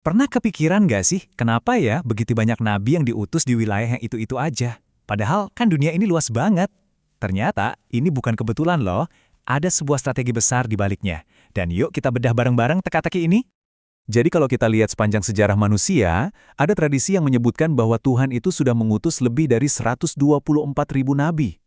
Pernah kepikiran nggak sih, kenapa ya begitu banyak nabi yang diutus di wilayah yang itu-itu aja? Padahal kan dunia ini luas banget. Ternyata ini bukan kebetulan loh, ada sebuah strategi besar di baliknya. Dan yuk kita bedah bareng-bareng teka-teki ini. Jadi kalau kita lihat sepanjang sejarah manusia, ada tradisi yang menyebutkan bahwa Tuhan itu sudah mengutus lebih dari 124.000 nabi.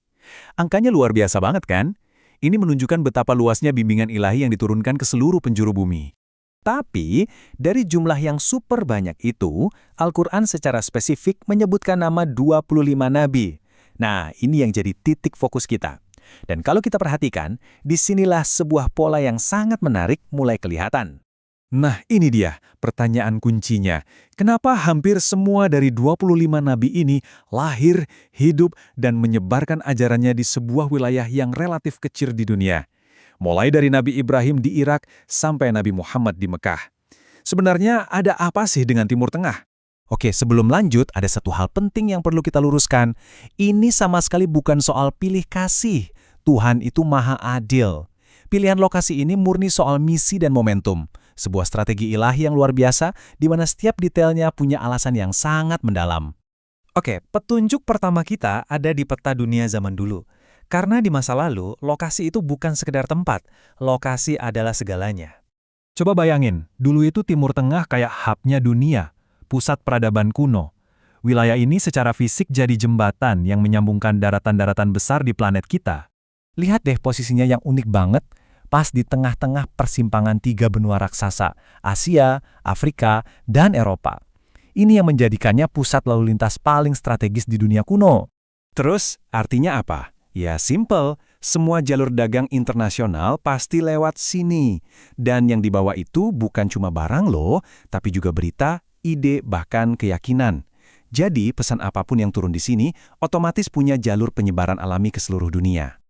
Angkanya luar biasa banget kan? Ini menunjukkan betapa luasnya bimbingan ilahi yang diturunkan ke seluruh penjuru bumi. Tapi, dari jumlah yang super banyak itu, Al-Quran secara spesifik menyebutkan nama 25 nabi. Nah, ini yang jadi titik fokus kita. Dan kalau kita perhatikan, disinilah sebuah pola yang sangat menarik mulai kelihatan. Nah, ini dia pertanyaan kuncinya. Kenapa hampir semua dari 25 nabi ini lahir, hidup, dan menyebarkan ajarannya di sebuah wilayah yang relatif kecil di dunia? Mulai dari Nabi Ibrahim di Irak sampai Nabi Muhammad di Mekah. Sebenarnya ada apa sih dengan Timur Tengah? Oke, sebelum lanjut, ada satu hal penting yang perlu kita luruskan. Ini sama sekali bukan soal pilih kasih. Tuhan itu maha adil. Pilihan lokasi ini murni soal misi dan momentum. Sebuah strategi ilahi yang luar biasa, di mana setiap detailnya punya alasan yang sangat mendalam. Oke, petunjuk pertama kita ada di peta dunia zaman dulu. Karena di masa lalu, lokasi itu bukan sekedar tempat, lokasi adalah segalanya. Coba bayangin, dulu itu Timur Tengah kayak hubnya dunia, pusat peradaban kuno. Wilayah ini secara fisik jadi jembatan yang menyambungkan daratan-daratan besar di planet kita. Lihat deh posisinya yang unik banget, pas di tengah-tengah persimpangan tiga benua raksasa, Asia, Afrika, dan Eropa. Ini yang menjadikannya pusat lalu lintas paling strategis di dunia kuno. Terus, artinya apa? Ya simple, semua jalur dagang internasional pasti lewat sini. Dan yang dibawa itu bukan cuma barang loh, tapi juga berita, ide, bahkan keyakinan. Jadi pesan apapun yang turun di sini, otomatis punya jalur penyebaran alami ke seluruh dunia.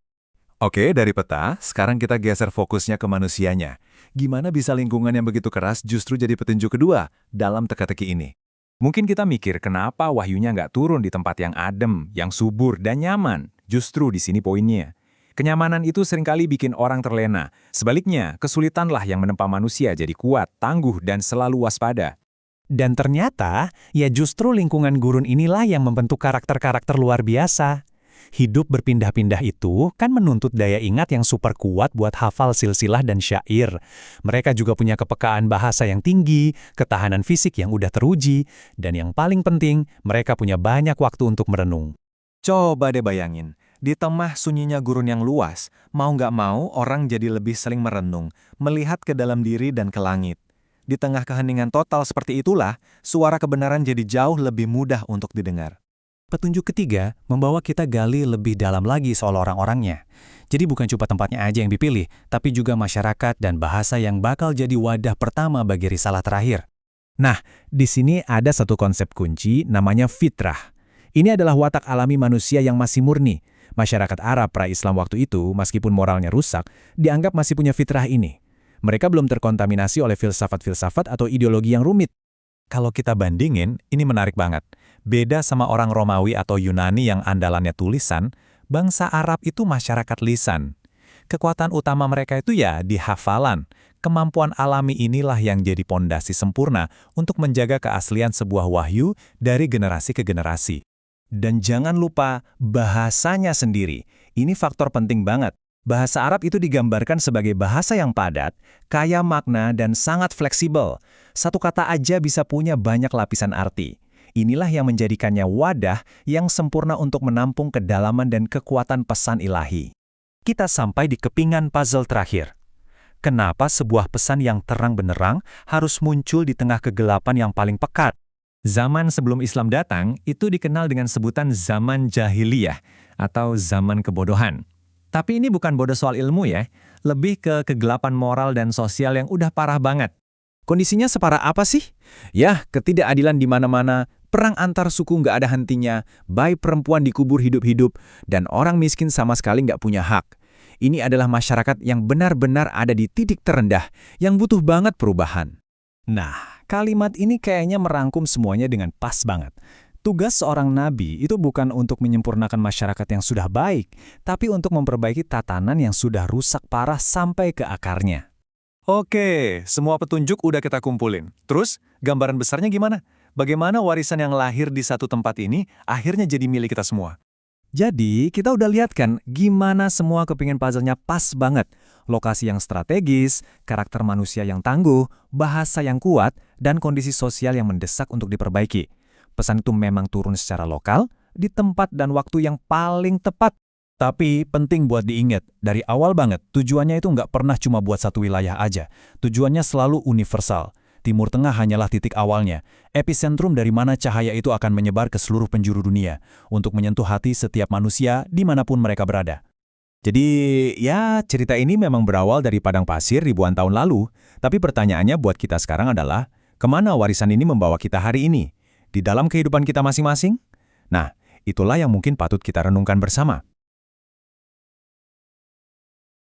Oke, dari peta, sekarang kita geser fokusnya ke manusianya. Gimana bisa lingkungan yang begitu keras justru jadi petunjuk kedua dalam teka-teki ini? Mungkin kita mikir kenapa wahyunya nggak turun di tempat yang adem, yang subur, dan nyaman. Justru di sini poinnya. Kenyamanan itu seringkali bikin orang terlena. Sebaliknya, kesulitanlah yang menempa manusia jadi kuat, tangguh, dan selalu waspada. Dan ternyata, ya justru lingkungan gurun inilah yang membentuk karakter-karakter luar biasa. Hidup berpindah-pindah itu kan menuntut daya ingat yang super kuat buat hafal silsilah dan syair. Mereka juga punya kepekaan bahasa yang tinggi, ketahanan fisik yang udah teruji, dan yang paling penting, mereka punya banyak waktu untuk merenung. Coba deh bayangin, di tengah sunyinya gurun yang luas, mau nggak mau orang jadi lebih sering merenung, melihat ke dalam diri dan ke langit. Di tengah keheningan total seperti itulah, suara kebenaran jadi jauh lebih mudah untuk didengar. Petunjuk ketiga membawa kita gali lebih dalam lagi soal orang-orangnya. Jadi bukan cuma tempatnya aja yang dipilih, tapi juga masyarakat dan bahasa yang bakal jadi wadah pertama bagi risalah terakhir. Nah, di sini ada satu konsep kunci namanya fitrah. Ini adalah watak alami manusia yang masih murni. Masyarakat Arab pra-Islam waktu itu, meskipun moralnya rusak, dianggap masih punya fitrah ini. Mereka belum terkontaminasi oleh filsafat-filsafat atau ideologi yang rumit. Kalau kita bandingin, ini menarik banget. Beda sama orang Romawi atau Yunani yang andalannya tulisan, bangsa Arab itu masyarakat lisan. Kekuatan utama mereka itu ya di hafalan. Kemampuan alami inilah yang jadi pondasi sempurna untuk menjaga keaslian sebuah wahyu dari generasi ke generasi. Dan jangan lupa bahasanya sendiri. Ini faktor penting banget. Bahasa Arab itu digambarkan sebagai bahasa yang padat, kaya makna, dan sangat fleksibel. Satu kata aja bisa punya banyak lapisan arti. Inilah yang menjadikannya wadah yang sempurna untuk menampung kedalaman dan kekuatan pesan ilahi. Kita sampai di kepingan puzzle terakhir. Kenapa sebuah pesan yang terang benderang harus muncul di tengah kegelapan yang paling pekat? Zaman sebelum Islam datang, itu dikenal dengan sebutan zaman jahiliyah atau zaman kebodohan. Tapi ini bukan bodoh soal ilmu ya, lebih ke kegelapan moral dan sosial yang udah parah banget. Kondisinya separah apa sih? Ya, ketidakadilan di mana-mana, perang antar suku nggak ada hentinya, bayi perempuan dikubur hidup-hidup, dan orang miskin sama sekali nggak punya hak. Ini adalah masyarakat yang benar-benar ada di titik terendah, yang butuh banget perubahan. Nah, kalimat ini kayaknya merangkum semuanya dengan pas banget. Tugas seorang nabi itu bukan untuk menyempurnakan masyarakat yang sudah baik, tapi untuk memperbaiki tatanan yang sudah rusak parah sampai ke akarnya. Oke, semua petunjuk udah kita kumpulin. Terus, Gambaran besarnya gimana? Bagaimana warisan yang lahir di satu tempat ini akhirnya jadi milik kita semua? Jadi, kita udah lihat kan gimana semua kepingin puzzle-nya pas banget. Lokasi yang strategis, karakter manusia yang tangguh, bahasa yang kuat, dan kondisi sosial yang mendesak untuk diperbaiki. Pesan itu memang turun secara lokal, di tempat dan waktu yang paling tepat. Tapi penting buat diingat, dari awal banget, tujuannya itu nggak pernah cuma buat satu wilayah aja. Tujuannya selalu universal. Timur Tengah hanyalah titik awalnya, epicentrum dari mana cahaya itu akan menyebar ke seluruh penjuru dunia, untuk menyentuh hati setiap manusia dimanapun mereka berada. Jadi, ya cerita ini memang berawal dari padang pasir ribuan tahun lalu, tapi pertanyaannya buat kita sekarang adalah, kemana warisan ini membawa kita hari ini? Di dalam kehidupan kita masing-masing? Nah, itulah yang mungkin patut kita renungkan bersama.